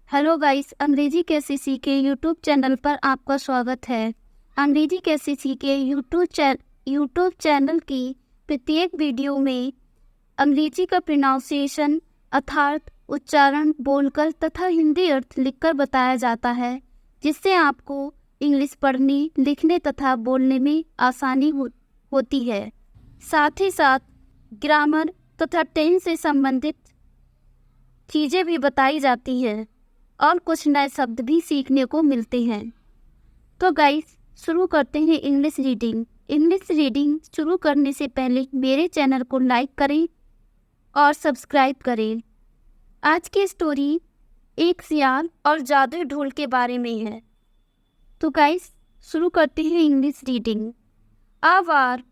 Hello guys, अंग्रेजी कैसे सीखे यूट्यूब चैनल पर आपका स्वागत है। अंग्रेजी कैसे सीखे यूट्यूब चैनल की प्रत्येक वीडियो में अंग्रेजी का प्रोनाउंसिएशन अर्थात उच्चारण बोलकर तथा हिंदी अर्थ लिखकर बताया जाता है, जिससे आपको इंग्लिश पढ़ने लिखने तथा बोलने में आसानी होती है। साथ ही साथ ग्रामर तथा टेंस से संबंधित चीज़ें भी बताई जाती हैं और कुछ नए शब्द भी सीखने को मिलते हैं। तो गाइस, शुरू करते हैं इंग्लिश रीडिंग। इंग्लिश रीडिंग शुरू करने से पहले मेरे चैनल को लाइक करें और सब्सक्राइब करें। आज की स्टोरी एक सियार और जादुई ढोल के बारे में है। तो गाइस, शुरू करते हैं English reading. A war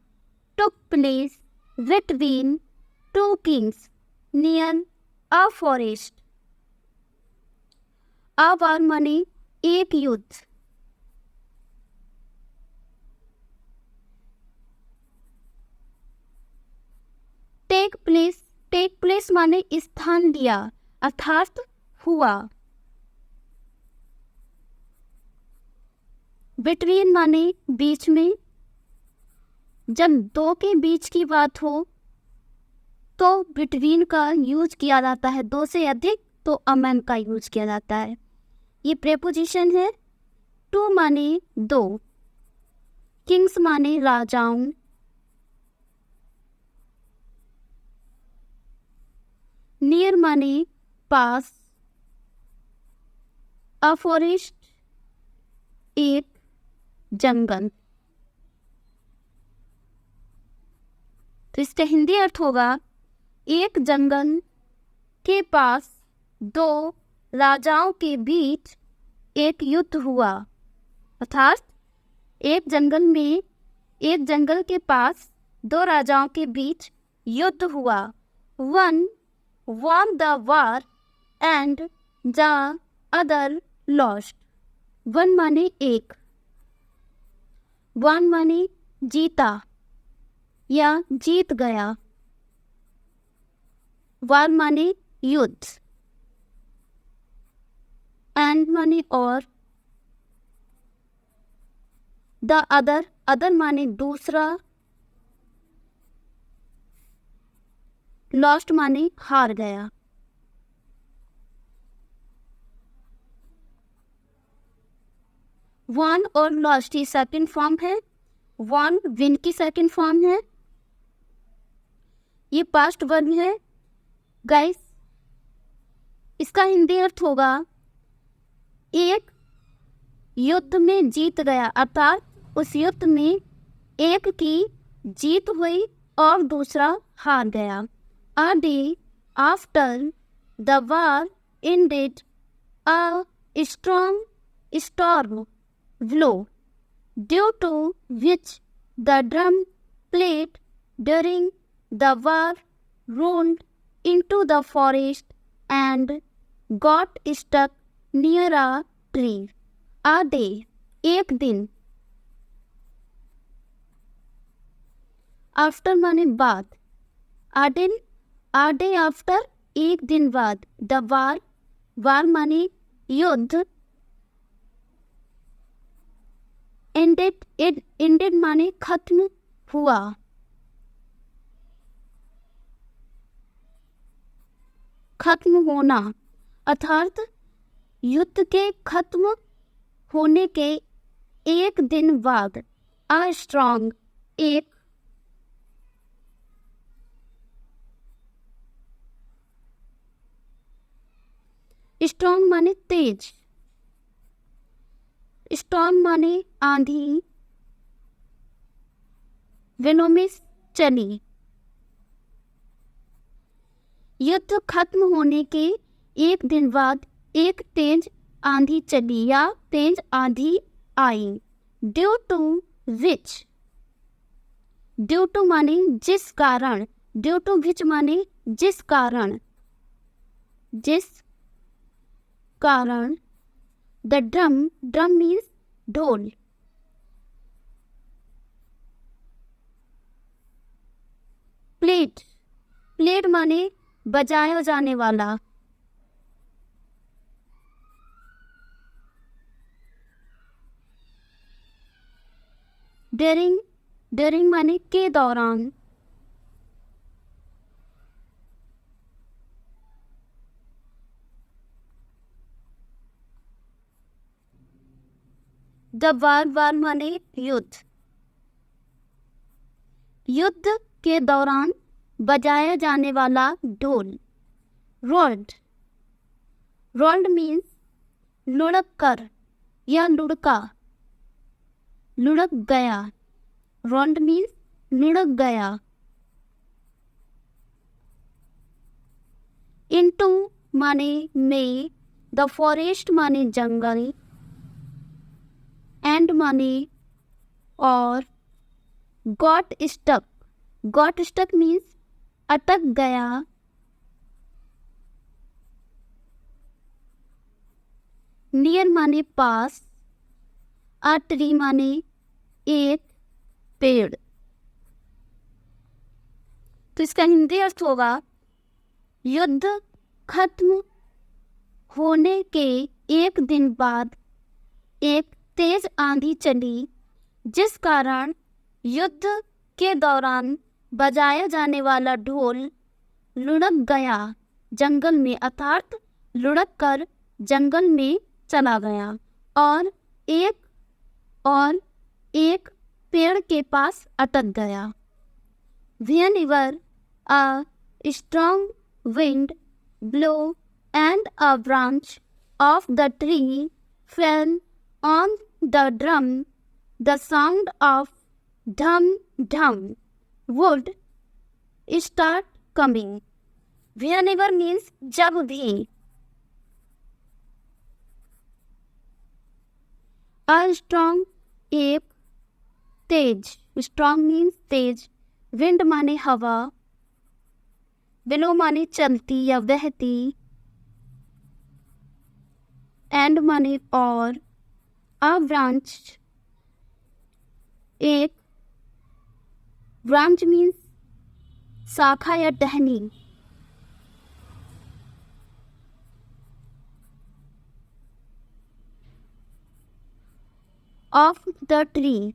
took place between two kings near a forest. A war माने एक युद्ध। टेक प्लेस माने स्थान लिया अर्थात हुआ। बिटवीन माने बीच में। जब दो के बीच की बात हो तो बिटवीन का यूज किया जाता है, दो से अधिक तो अमन का यूज किया जाता है। ये प्रेपोजिशन है। टू माने दो, किंग्स माने राजाओं, नियर माने पास, अ फॉरेस्ट एक जंगल। तो इसका हिंदी अर्थ होगा एक जंगल के पास दो राजाओं के बीच एक युद्ध हुआ। अर्थात एक जंगल के पास दो राजाओं के बीच युद्ध हुआ। One won the war and the other lost। One माने एक, वन माने जीता या जीत गया, वार माने युद्ध, एंड माने और, द अदर माने दूसरा, लॉस्ट माने हार गया। वन और लॉस्ट की सेकंड फॉर्म है। वन विन की सेकंड फॉर्म है। ये पास्ट वर्ब है। गाइस, इसका हिंदी अर्थ होगा एक युद्ध में जीत गया अर्थात उस युद्ध में एक की जीत हुई और दूसरा हार गया। A day after the war ended, a strong storm blew, due to which the drum played during the war rolled into the forest and got stuck near a tree। A day एक दिन, after माने बाद, a day after एक दिन बाद, the war माने युद्ध, ended माने खत्म हुआ। खत्म होना अर्थात युद्ध के खत्म होने के एक दिन बाद, आ स्ट्रॉन्ग एक, स्ट्रॉन्ग माने तेज, स्टॉर्म माने आंधी, विनोमिस चली। युद्ध खत्म होने के एक दिन बाद एक तेज आंधी चली या तेज आंधी आई। Due to which, due to माने जिस कारण, ड्यू टू विच माने जिस कारण, द ड्रम मीन्स ढोल। प्लेट माने बजाया जाने वाला। ड्यूरिंग, ड्यूरिंग माने के दौरान। द वार, वार माने युद्ध, युद्ध के दौरान बजाया जाने वाला ढोल। रोल्ड, रोल्ड मीन्स लुढ़क कर या लुढ़का, लुढ़क गया। रोल्ड मीन्स लुढ़क गया। इनटू माने में, द फॉरेस्ट माने जंगल, एंड माने और, got stuck, got stuck means अटक गया। नियर माने पास, अ ट्री माने एक पेड़। तो इसका हिंदी अर्थ होगा युद्ध खत्म होने के एक दिन बाद एक तेज आंधी चली, जिस कारण युद्ध के दौरान बजाया जाने वाला ढोल लुढ़क गया जंगल में, अर्थात लुढ़क कर जंगल में चला गया और एक पेड़ के पास अटक गया। Whenever a strong wind blew and a branch of the tree fell on the drum, the sound of dhum dhum would start coming. Whenever means जब भी। A strong एक तेज, strong means तेज। विंड माने हवा, बिलो माने चलती या बहती, and माने और, अ ब्रांच एक, ब्रांच मीन्स शाखा या टहनी। ऑफ द ट्री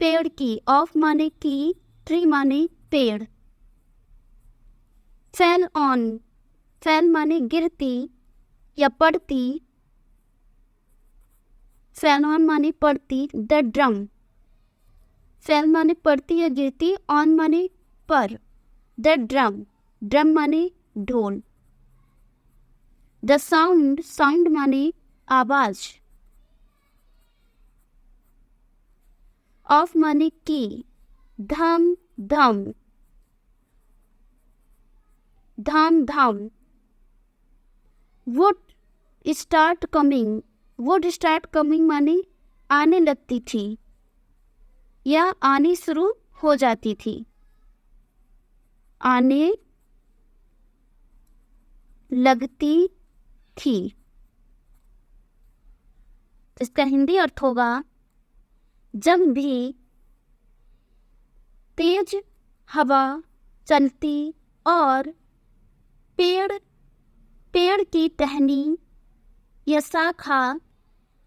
पेड़ की, ऑफ माने की, ट्री माने पेड़। फेल ऑन, फेल माने गिरती या पड़ती, फेल ऑन माने पड़ती। द ड्रम, फेल माने पड़ती या गिरती, ऑन माने पर। द ड्रम, ड्रम माने ढोल। द साउंड, साउंड माने आवाज। ऑफ माने की, धम धम, धाम धाम। Would start coming, would start coming माने आने लगती थी या आनी शुरू हो जाती थी, आने लगती थी। इसका हिंदी अर्थ होगा जब भी तेज हवा चलती और पेड़ की टहनी या शाखा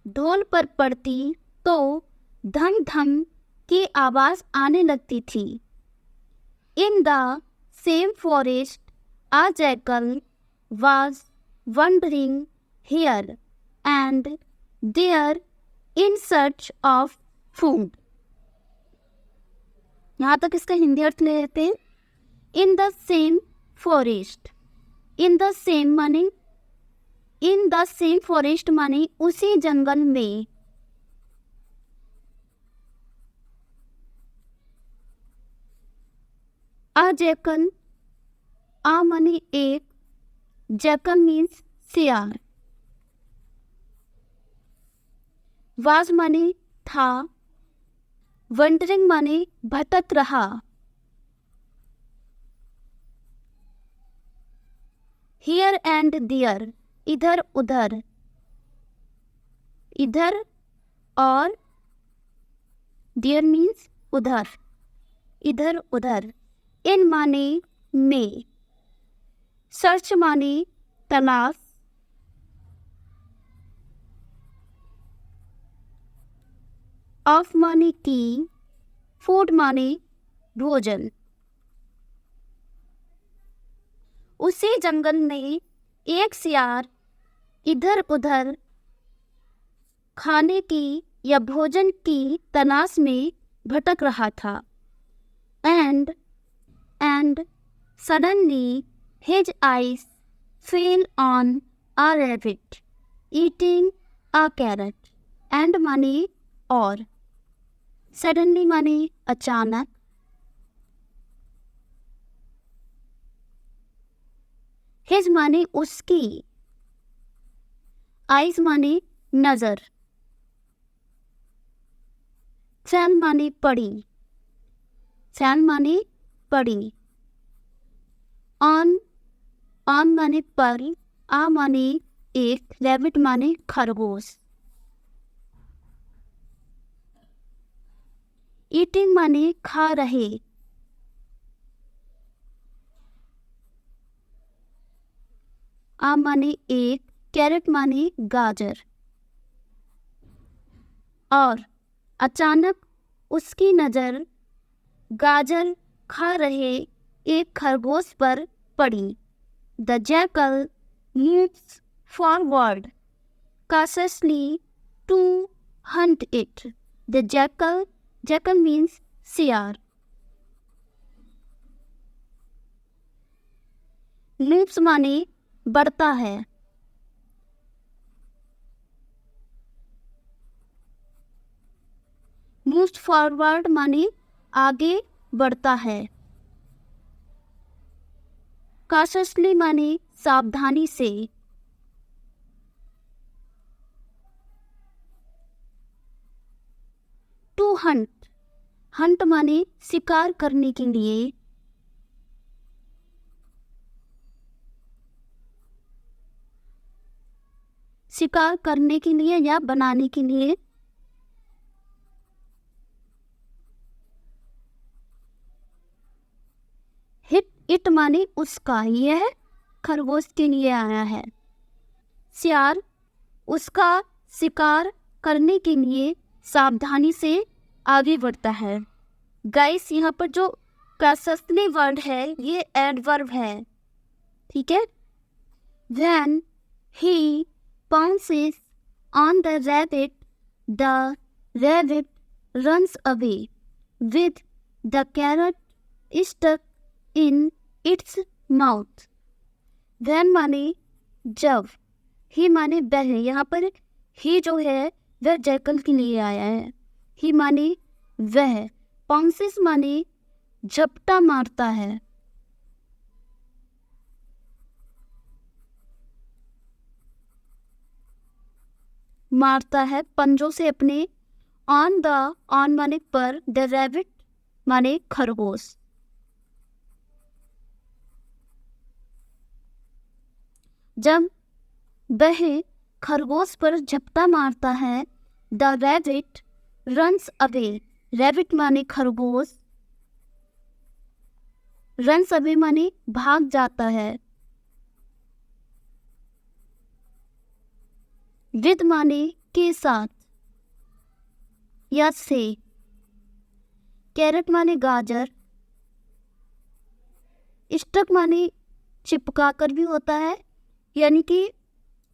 ढोल पर पड़ती तो धम धम की आवाज आने लगती थी। In the same forest a jackal was wandering here and there in search of food. यहाँ तक इसका हिंदी अर्थ ले लेते हैं। In the same forest, in the same माने, इन द सेम फॉरेस्ट माने उसी जंगल में, अ जैकल, आ माने एक, जैकल मीन्स सियार, वाज माने था, वंडरिंग माने भटक रहा, हियर एंड देयर इधर उधर, इधर और देयर मीन्स उधर, इधर उधर। इन माने में, सर्च माने तलाश, ऑफ माने की, फूड माने भोजन। उसी जंगल में एक सियार इधर उधर खाने की या भोजन की तलाश में भटक रहा था। And suddenly his eyes fell on a rabbit eating a carrot. And माने और, suddenly माने अचानक, his माने उसकी, eyes माने नजर, fell माने पड़ी, fell माने पड़ी, on माने पर, आ माने एक, रैबिट माने खरगोश, ईटिंग माने खा रहे, आ माने एक, कैरेट माने गाजर, और अचानक उसकी नजर गाजर खा रहे एक खरगोश पर पड़ी। The jackal moves forward cautiously to hunt it. The jackal means सियार। moves माने बढ़ता है, moves forward माने आगे बढ़ता है, cautiously माने सावधानी से, टू हंट माने शिकार करने के लिए, शिकार करने के लिए या बनाने के लिए, हिट इट माने उसका, यह खरगोश के लिए आया है। सियार उसका शिकार करने के लिए सावधानी से आगे बढ़ता है। गाइस यहाँ पर जो कासस्ली वर्ड है ये एडवर्ब है, ठीक है। When he pounces on the rabbit runs away with the carrot stuck in its mouth. When माने जब, he माने वह, यहाँ पर he जो है वह जैकल के लिए आया है। he माने वह, pounces माने झपटा मारता है, मारता है पंजों से अपने, ऑन माने पर, द रैबिट माने खरगोश। जब वह खरगोश पर झपटा मारता है, the rabbit runs away, rabbit माने खरगोश, रन्स अवे माने भाग जाता है, विद माने के साथ या से, कैरेट माने गाजर, स्टक माने चिपका कर भी होता है, यानी कि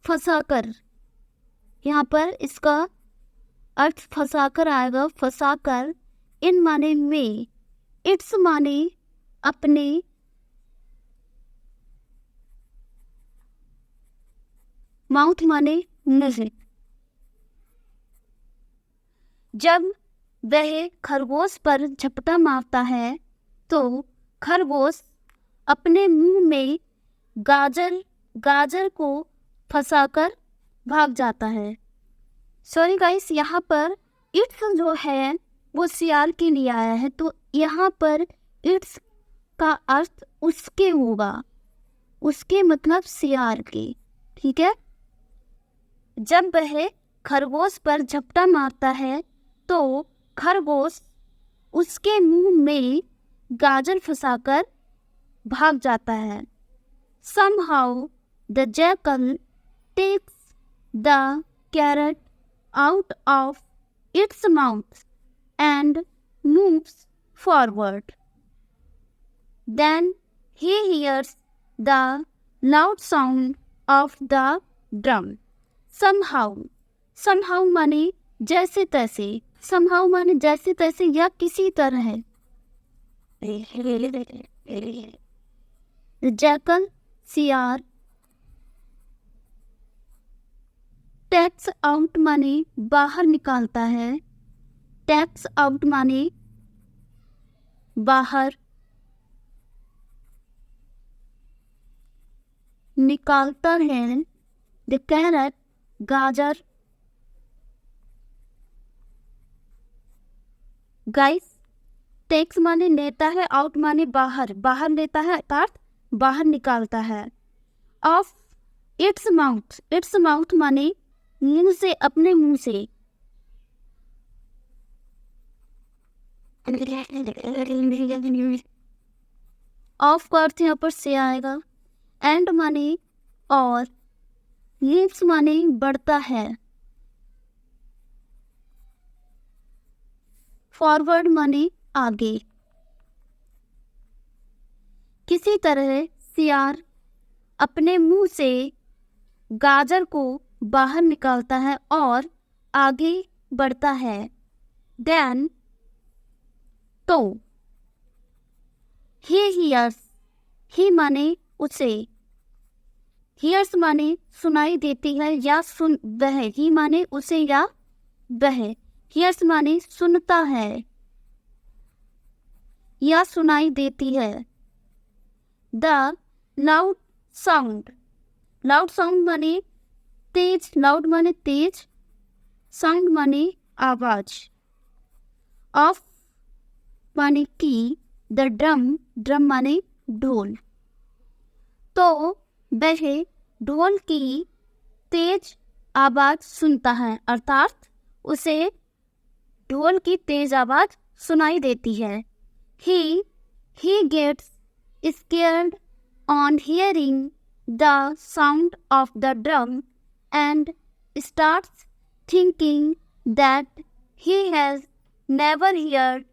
फंसा कर, यहाँ पर इसका अर्थ फंसा कर आएगा, फंसा कर। इन माने में, इट्स माने अपने, माउथ माने मुंह। जब वह खरगोश पर झपटा मारता है तो खरगोश अपने मुंह में गाजर को फंसाकर भाग जाता है। सॉरी गाइस, यहाँ पर इट्स जो है वो सियार के लिए आया है, तो यहाँ पर इट्स का अर्थ उसके होगा, उसके मतलब सियार के, ठीक है। जब वह खरगोश पर झपटा मारता है तो खरगोश उसके मुंह में गाजर फंसाकर भाग जाता है। Somehow the jackal takes the carrot out of its mouth and moves forward. Then he hears the loud sound of the drum. Somehow माने जैसे तैसे, somehow माने जैसे तैसे या किसी तरह. जैकल सियार. टैक्स आउट माने बाहर निकालता है. टैक्स आउट माने बाहर निकालता है. द कैरेट गाजर. गाइस, टेक्स माने लेता है, आउट माने बाहर, बाहर लेता है अर्थात बाहर निकालता है. ऑफ इट्स माउथ माने मुंह से, अपने मुंह से. ऑफ का अर्थ यहाँ पर से आएगा. एंड माने और. लीव्स माने बढ़ता है. फॉरवर्ड माने आगे. किसी तरह सियार अपने मुंह से गाजर को बाहर निकालता है और आगे बढ़ता है. देन तो. He hears. ही माने उसे. हियर्स माने सुनाई देती है या सुन वह. ही माने उसे या वह. हियर्स माने सुनता है या सुनाई देती है. The loud sound. Loud sound माने तेज. लाउड माने तेज. साउंड माने आवाज. ऑफ माने की. द ड्रम माने ढोल. तो वह ढोल की तेज आवाज सुनता है अर्थात उसे ढोल की तेज आवाज सुनाई देती है. He gets scared on hearing the sound of the drum and starts thinking that he has never heard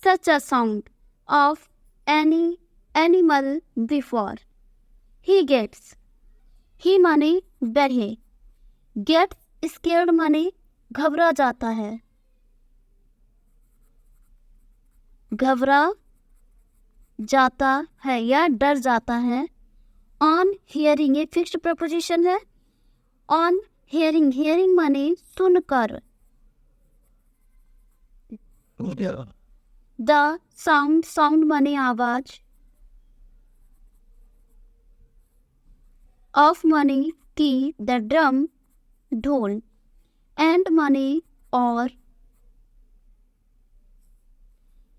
such a sound of any animal before. He माने वह. Gets scared माने घबरा जाता है. घबरा जाता है या डर जाता है. ऑन हियरिंग, ये फिक्स्ड प्रपोजिशन है. ऑन हियरिंग माने सुनकर. द साउंड माने आवाज. ऑफ माने की. द ड्रम ढोल. एंड माने और.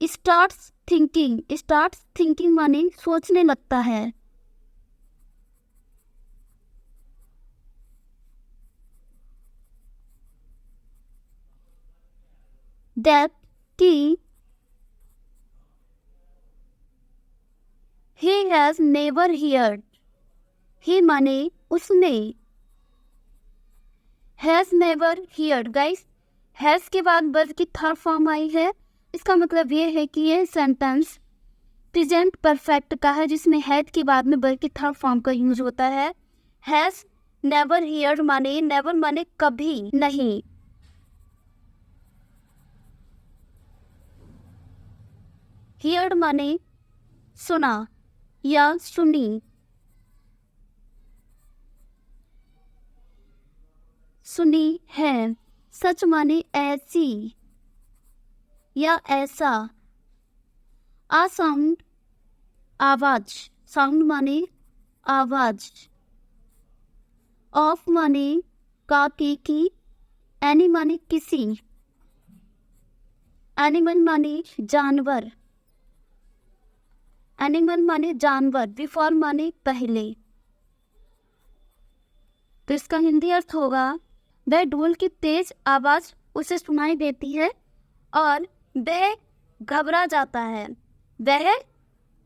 स्टार्ट्स थिंकिंग माने सोचने लगता है. दैट की. he has never heard. he माने उसने. has never heard. Guys, has के बाद वर्ब की थर्ड फॉर्म आई है. इसका मतलब ये है कि ये सेंटेंस प्रेजेंट परफेक्ट का है जिसमें हैड के बाद में वर्ब की थर्ड फॉर्म का यूज होता है. हैज नेवर हियर्ड माने नेवर माने कभी नहीं. हियर्ड माने सुना या सुनी. सुनी है. सच माने ऐसी या ऐसा. आ साउंड आवाज. साउंड माने आवाज. ऑफ माने का की. एनी माने किसी. एनिमल माने जानवर. एनिमल माने जानवर. बिफोर माने पहले. तो इसका हिंदी अर्थ होगा वह ढोल की तेज आवाज उसे सुनाई देती है और वह घबरा जाता है. वह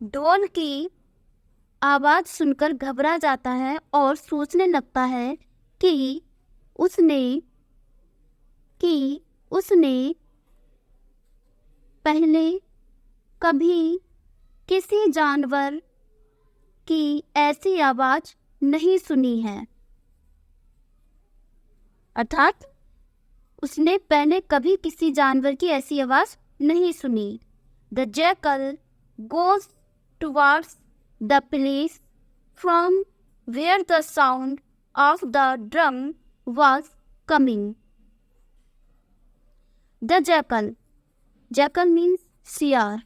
ढोल की आवाज सुनकर घबरा जाता है और सोचने लगता है कि उसने पहले कभी किसी जानवर की ऐसी आवाज नहीं सुनी है। अर्थात उसने पहले कभी किसी जानवर की ऐसी आवाज नहीं सुनी। The jackal goes towards the place from where the sound of the drum was coming. The jackal means सियार।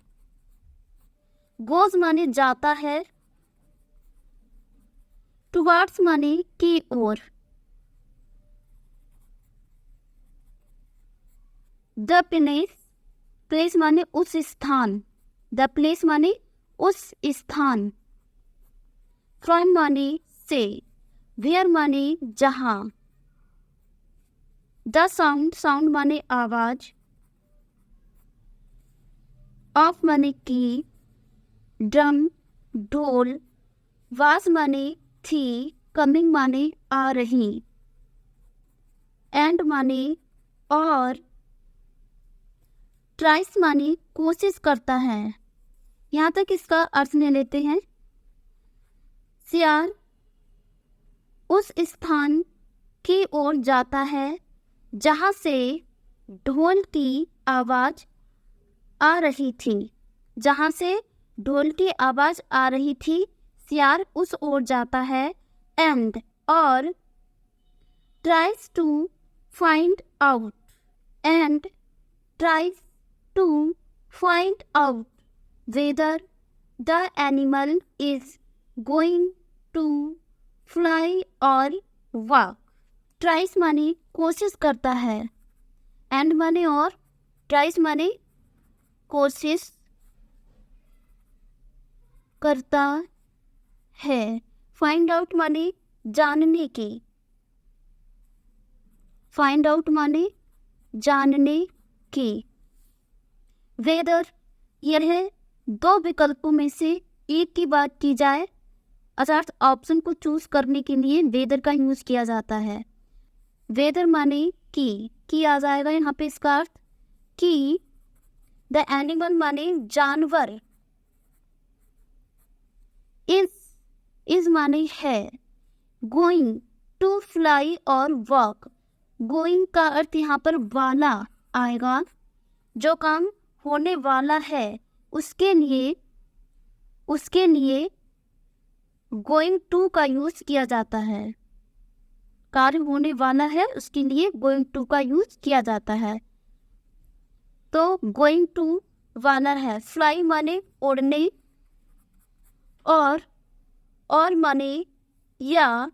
goes माने जाता है, towards माने की ओर, the place माने उस स्थान, the place माने उस स्थान, from माने से, where माने जहां, the sound माने आवाज, of माने की, ड्रम ढोल, was माने थी, coming माने आ रही, and माने और, ट्राइस माने कोशिश करता है। यहाँ तक इसका अर्थ ले लेते हैं। सियार उस स्थान की ओर जाता है जहाँ से ढोल की आवाज आ रही थी। जहाँ से ढोल की आवाज आ रही थी, सियार उस ओर जाता है। एंड और tries to find out, and tries to find out whether the animal is going to fly or walk. Tries माने कोशिश करता है, and माने और, tries माने कोशिश करता है, find out माने जानने की, find out माने जानने की। वेदर यह दो विकल्पों में से एक की बात की जाए, अर्थात ऑप्शन को चूज करने के लिए वेदर का यूज किया जाता है। वेदर माने की आ जाएगा यहाँ पे इसका अर्थ कि, द एनिमल माने जानवर, इज माने है, गोइंग टू फ्लाई और वॉक, गोइंग का अर्थ यहाँ पर वाला आएगा, जो काम होने वाला है उसके लिए गोइंग टू का यूज किया जाता है। कार्य होने वाला है उसके लिए गोइंग टू का यूज किया जाता है। तो गोइंग टू वाला है, फ्लाई माने उड़ने, और माने या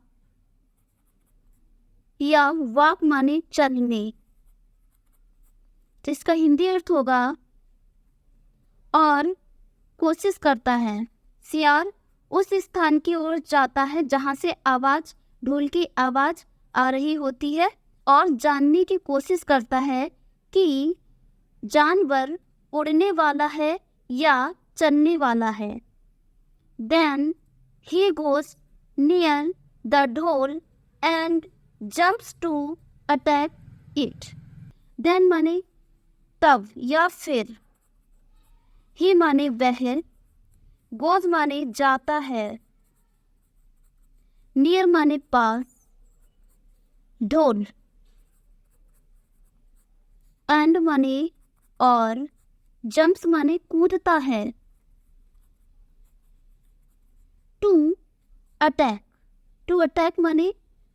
वॉक माने चलने। तो इसका हिंदी अर्थ होगा और कोशिश करता है। सियार उस स्थान की ओर जाता है जहाँ से ढोल की आवाज आ रही होती है, और जानने की कोशिश करता है कि जानवर उड़ने वाला है या चलने वाला है। Then he goes near the dhol and jumps to attack it. Then माने तब या फिर, ही माने वह, गोज माने जाता है, नियर माने पास, ढोल, एंड माने और, जंप्स माने कूदता है, टू अटैक माने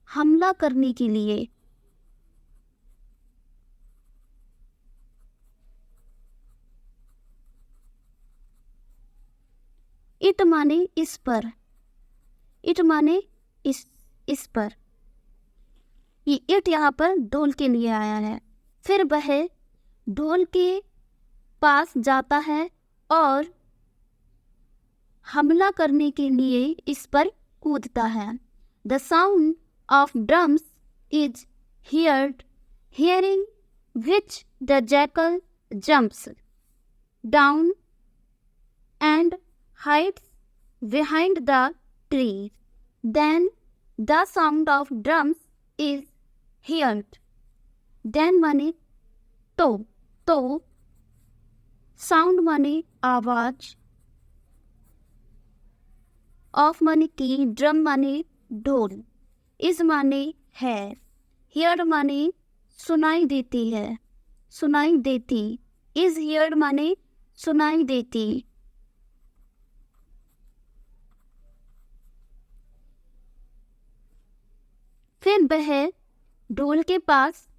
हमला करने के लिए। इट माने इस पर, इट माने इस पर। ये इट यहाँ पर ढोल के लिए आया है। फिर वह ढोल के पास जाता है और हमला करने के लिए इस पर कूदता है। The sound of drums is hearing which the jackal jumps down and hides behind the trees. Then the sound of drums is heard. Then माने तो साउंड माने आवाज, ऑफ माने की, ड्रम माने ढोल, इज माने है, हियर माने सुनाई देती है, सुनाई देती, इज हियर माने सुनाई देती। फिर वह ढोल के पास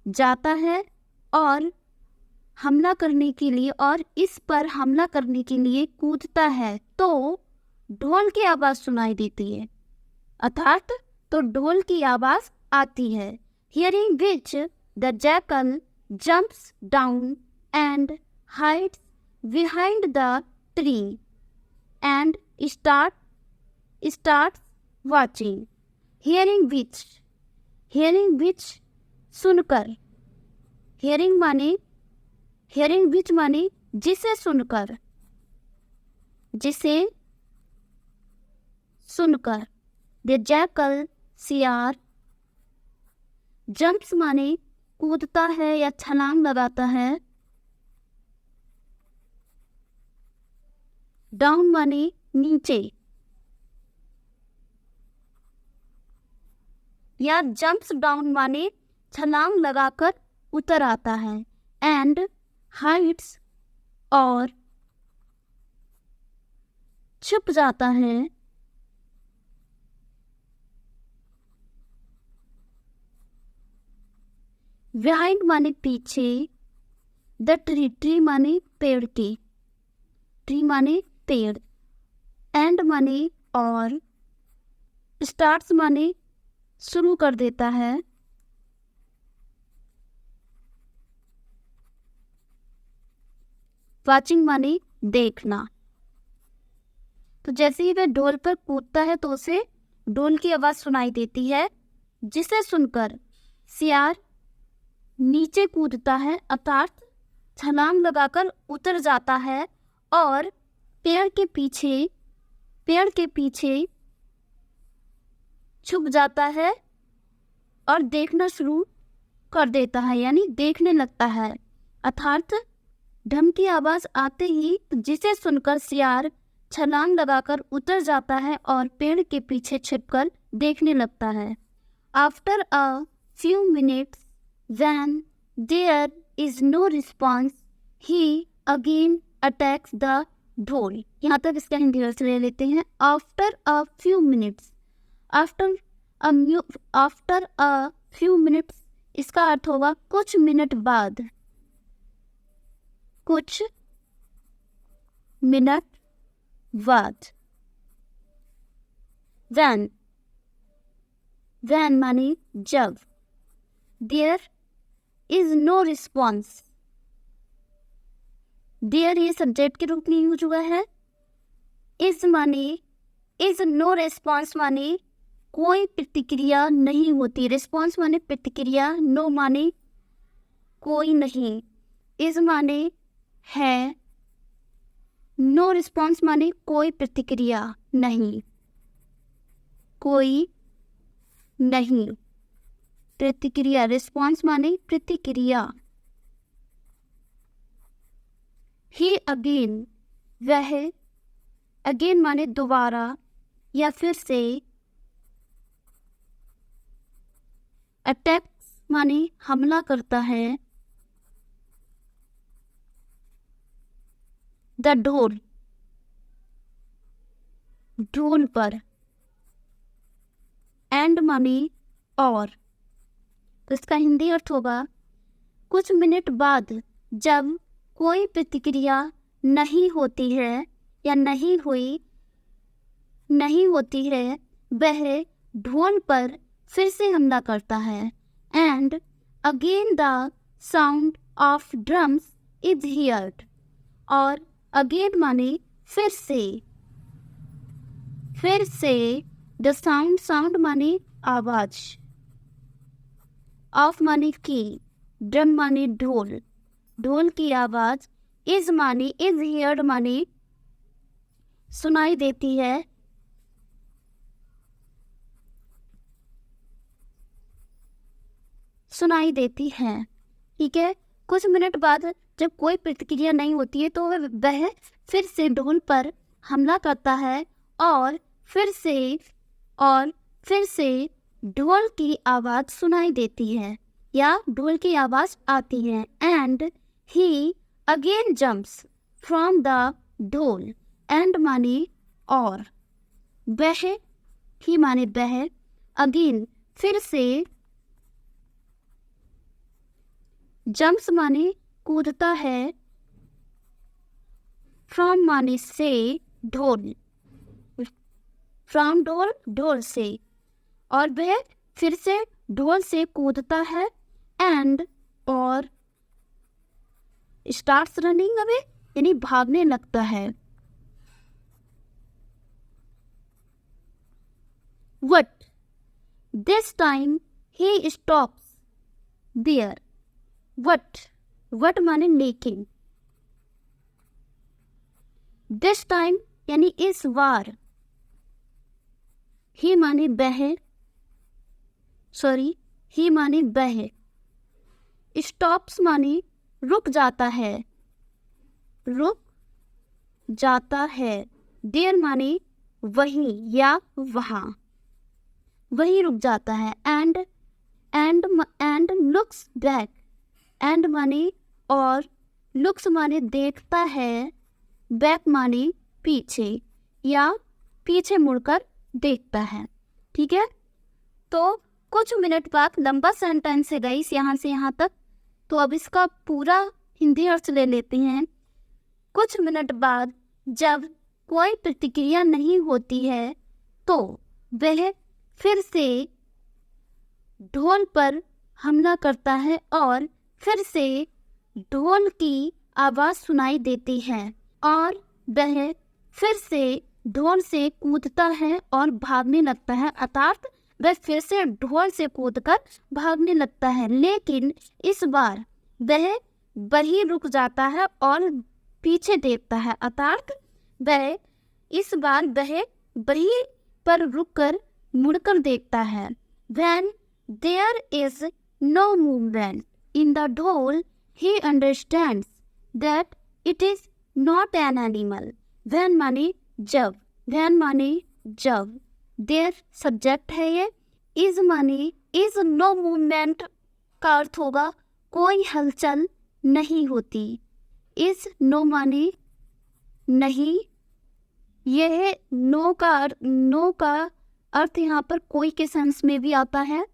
जाता है और हमला करने के लिए, और इस पर हमला करने के लिए कूदता है, तो ढोल की आवाज सुनाई देती है, अर्थात तो ढोल की आवाज आती है। Hearing which the jackal jumps down and hides behind the tree and start watching. Hearing which सुनकर, हियरिंग विच माने जिसे सुनकर, द जैकल सियार, जंप्स माने कूदता है या छलांग लगाता है, डाउन माने नीचे, या जंप्स डाउन माने छलांग लगाकर उतर आता है, एंड हाइड्स और छुप जाता है, बिहाइंड माने पीछे, द ट्री माने पेड़ की, ट्री माने पेड़, एंड माने और, स्टार्ट्स माने शुरू कर देता है, वाचिंग माने देखना। तो जैसे ही वह ढोल पर कूदता है तो उसे ढोल की आवाज सुनाई देती है, जिसे सुनकर सियार नीचे कूदता है, अर्थात छलांग लगाकर उतर जाता है और पेड़ के पीछे छुप जाता है और देखना शुरू कर देता है, यानी देखने लगता है। अर्थात ढम की आवाज आते ही जिसे सुनकर सियार छलांग लगाकर उतर जाता है और पेड़ के पीछे छिपकर देखने लगता है। After a few minutes when there is no response, he again attacks the ढोल। यहाँ तक इसका हिंदी अर्थ ले लेते हैं। After a few minutes, after a few minutes इसका अर्थ होगा कुछ मिनट बाद, कुछ मिनट बाद। when माने जब, there is no response, there ये सब्जेक्ट के रूप में यूज हुआ है। is no response माने कोई प्रतिक्रिया नहीं होती, रिस्पॉन्स माने प्रतिक्रिया, नो माने कोई नहीं, is माने है, नो रिस्पॉन्स माने कोई प्रतिक्रिया नहीं, कोई नहीं, प्रतिक्रिया, रिस्पॉन्स माने प्रतिक्रिया। ही अगेन, वह, अगेन माने दोबारा या फिर से, अटैक माने हमला करता है, द ढोल, ढोल पर, एंड माने और, तो इसका हिंदी अर्थ होगा कुछ मिनट बाद जब कोई प्रतिक्रिया नहीं होती है या नहीं होती है, वह ढोल पर फिर से हमला करता है। And again the sound of drums is heard, और अगेन माने फिर से, द साउंड माने आवाज, ऑफ माने की, ड्रम माने ढोल, ढोल की आवाज, इज हियर्ड माने सुनाई देती है, ठीक है। कुछ मिनट बाद जब कोई प्रतिक्रिया नहीं होती है तो वह फिर से ढोल पर हमला करता है और फिर से ढोल की आवाज़ सुनाई देती है या ढोल की आवाज़ आती है। And he again jumps from the dhol. And माने और, वह ही माने वह, अगेन फिर से, जम्प्स माने कूदता है, फ्रॉम माने से, ढोल, फ्रॉम ढोल, ढोल से, और वह फिर से ढोल से कूदता है। एंड और स्टार्ट्स रनिंग अवे यानी भागने लगता है। What? This time he stops there. What माने लेकिन। This time यानी इस बार। ही माने वह, ही माने वह। स्टॉप्स माने रुक जाता है, रुक जाता है। देयर माने वहीं या वहाँ, वहीं रुक जाता है। And looks back. एंड माने और, लुक्स माने देखता है, बैक माने पीछे या पीछे मुड़कर देखता है। ठीक है, तो कुछ मिनट बाद लंबा सेंटेंस है गाइस यहाँ से यहाँ तक। तो अब इसका पूरा हिंदी अर्थ ले लेते हैं। कुछ मिनट बाद जब कोई प्रतिक्रिया नहीं होती है तो वह फिर से ढोल पर हमला करता है और फिर से ढोल की आवाज़ सुनाई देती है और वह फिर से ढोल से कूदता है और भागने लगता है। अर्थात वह फिर से ढोल से कूदकर भागने लगता है, लेकिन इस बार वह वहीं रुक जाता है और पीछे देखता है। अर्थात वह इस बार वह वहीं पर रुककर मुड़कर देखता है। When there is no movement in the ढोल, he understands that it is not an animal. When माने जब, when माने जब, there सब्जेक्ट है ये, is माने is no movement का अर्थ होगा कोई हलचल नहीं होती। is no माने नहीं, यह नो का अर्थ यहाँ पर कोई के सेंस में भी आता है।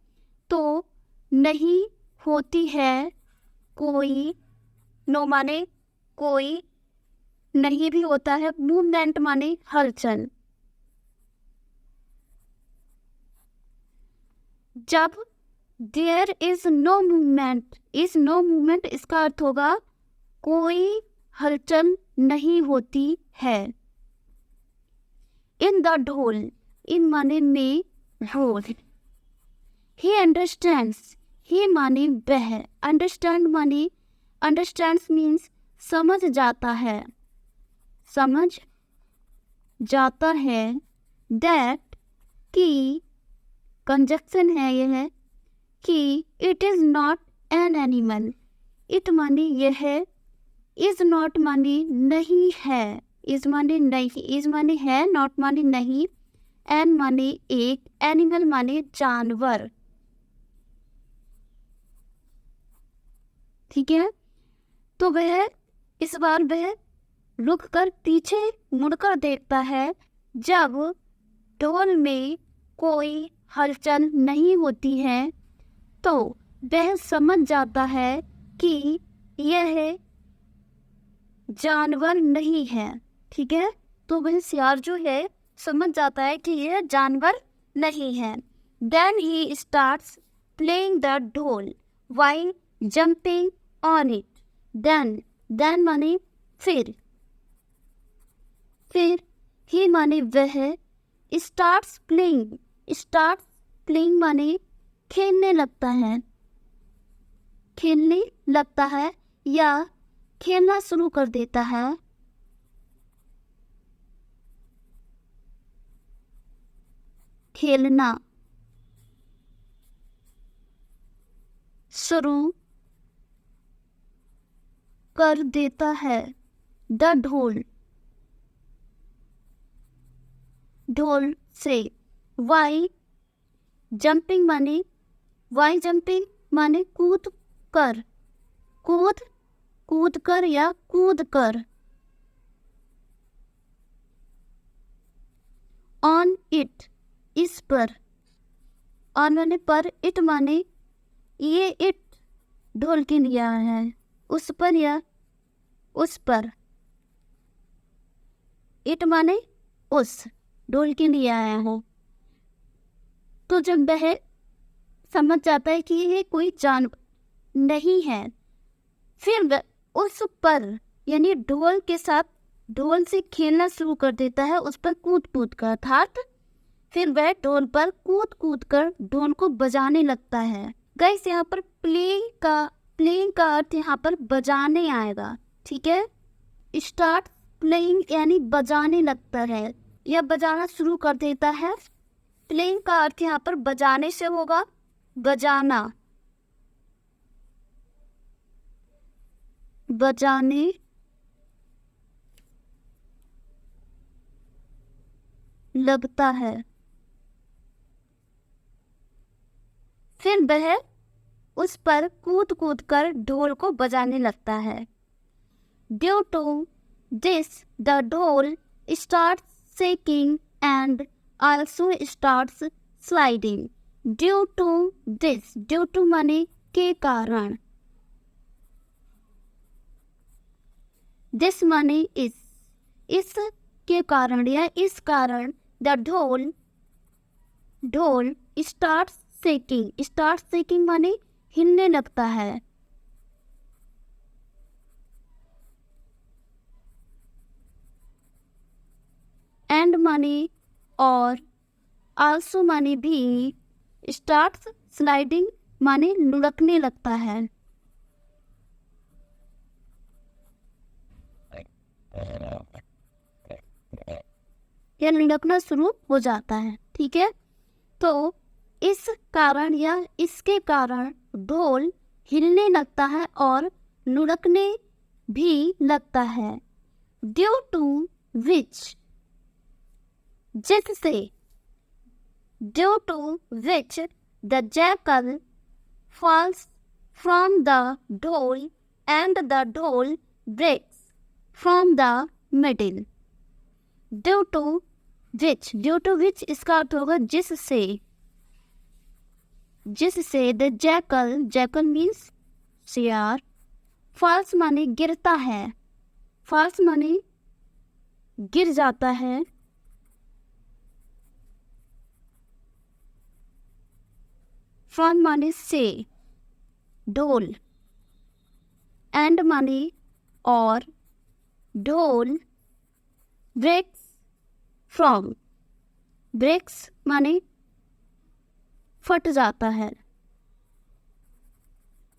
तो नहीं होती है कोई, नो माने कोई, नहीं भी होता है। मूवमेंट माने हलचल। जब देयर इज नो मूवमेंट इसका अर्थ होगा कोई हलचल नहीं होती है। इन द ढोल, इन माने में, ढोल। ही अंडरस्टैंड्स, ही माने वह, अंडरस्टैंड माने, अंडरस्टैंड्स मीन्स समझ जाता है, समझ जाता है। दैट कि कंजक्शन है यह कि it is not an animal. It माने यह, इज नॉट माने नहीं है, इज माने नहीं, इज माने है, नॉट माने नहीं, एन माने एक, एनिमल माने जानवर। ठीक है, तो वह इस बार वह रुक कर पीछे मुड़कर देखता है। जब ढोल में कोई हलचल नहीं होती है तो वह समझ जाता है कि यह जानवर नहीं है। ठीक है, तो वह सियार जो है समझ जाता है कि यह जानवर नहीं है। Then he starts playing the dhol while jumping on it. Then माने फिर ही माने वह, स्टार्ट्स प्लेइंग माने खेलने लगता है या खेलना शुरू कर देता है। खेलना शुरू कर देता है। द ढोल, ढोल से। वाई जंपिंग माने, वाई जंपिंग माने कूद कर, कूद कूद कर या कूद कर। ऑन इट, इस पर। ऑन माने पर, इट माने ये इट ढोल के लिए आया है, उस पर या उस पर। इट माने उस ढोल के लिए आया हो। तो जब वह समझ जाता है कि ये कोई जानवर नहीं है, फिर वह उस पर यानी ढोल के साथ, ढोल से खेलना शुरू कर देता है, उस पर कूद कूद कर। अर्थात फिर वह ढोल पर कूद कूद कर ढोल को बजाने लगता है। गाइस यहाँ पर प्लेइंग का अर्थ यहाँ पर बजाने आएगा, ठीक है। स्टार्ट प्लेइंग यानी बजाने लगता है या बजाना शुरू कर देता है। प्लेइंग का अर्थ यहाँ पर बजाने से होगा, बजाना, बजाने लगता है। फिर वह उस पर कूद कूद कर ढोल को बजाने लगता है। ड्यू टू दिस द ढोल starts shaking and also starts sliding. Due to this, due to माने के कारण, this माने इस के कारण या इस कारण, the ढोल starts shaking माने हिलने लगता है। एंड माने और, आल्सो माने भी, स्टार्ट्स स्लाइडिंग माने लुढ़कने लगता है। या लुढ़कना शुरू हो जाता है, ठीक है। तो इस कारण या इसके कारण ढोल हिलने लगता है और लुढ़कने भी लगता है। ड्यू टू विच, जिससे, due to which the jackal falls from the ढोल and the ढोल breaks from the middle. Due to which इसका अर्थ होगा जिससे, द जैकल मीन्स शेर, फॉल्स माने गिरता है, फॉल्स माने गिर जाता है, फ्रॉम माने से, ढोल, एंड माने और, ढोल, ब्रेक्स फ्रॉम, ब्रेक्स माने फट जाता है,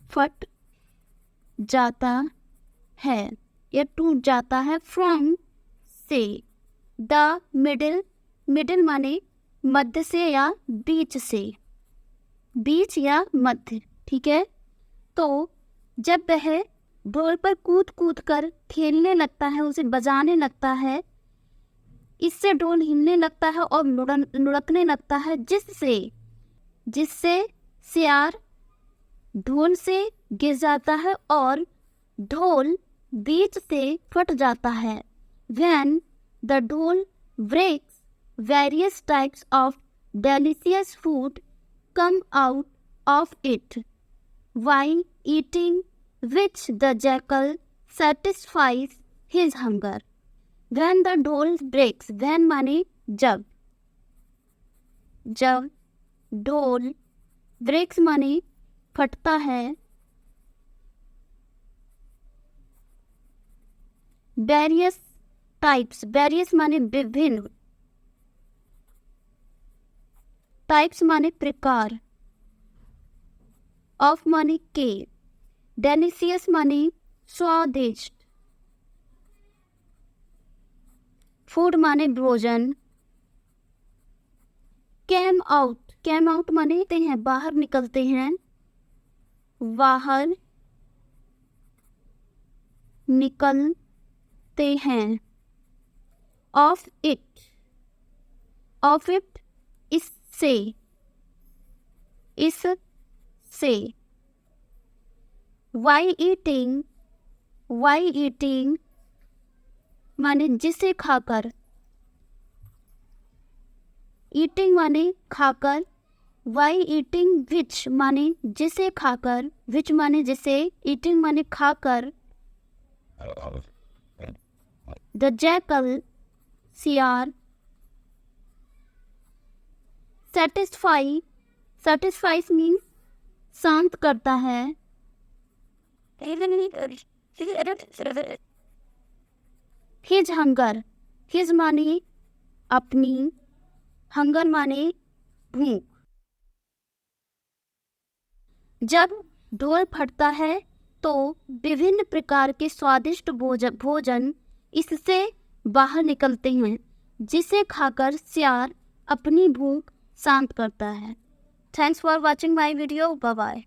फट जाता है या टूट जाता है। फ्रॉम से, द मिडिल माने मध्य से या बीच से, बीच या मध्य, ठीक है। तो जब वह ढोल पर कूद कूद कर खेलने लगता है, उसे बजाने लगता है, इससे ढोल हिलने लगता है और लुढ़कने लगता है, जिससे शेर ढोल से गिर जाता है और ढोल बीच से फट जाता है। When the ढोल breaks, various types of delicious food come out of it while eating, which the jackal satisfies his hunger. When the ढोल breaks, when माने जब ढोल, breaks माने फटता है, various माने विभिन्न, टाइप्स माने प्रकार, ऑफ माने के, डेलिशियस माने स्वादिष्ट, फूड माने भोजन, कैम आउट माने ते हैं बाहर निकलते हैं, बाहर निकलते हैं। ऑफ इट, इससे, इससे। वाई ईटिंग माने जिसे खाकर, ईटिंग माने खाकर, वाई ईटिंग विच माने जिसे खाकर, विच माने जिसे, ईटिंग माने खाकर। द जैकल, सियार। सेटिस्फाइज मीन्स शांत करता है। हिज हंगर, हिज माने अपनी, हंगर माने भूख। जब ढोल फटता है तो विभिन्न प्रकार के स्वादिष्ट भोजन इससे बाहर निकलते हैं, जिसे खाकर सियार अपनी भूख शांत करता है। Thanks for watching my video. Bye bye.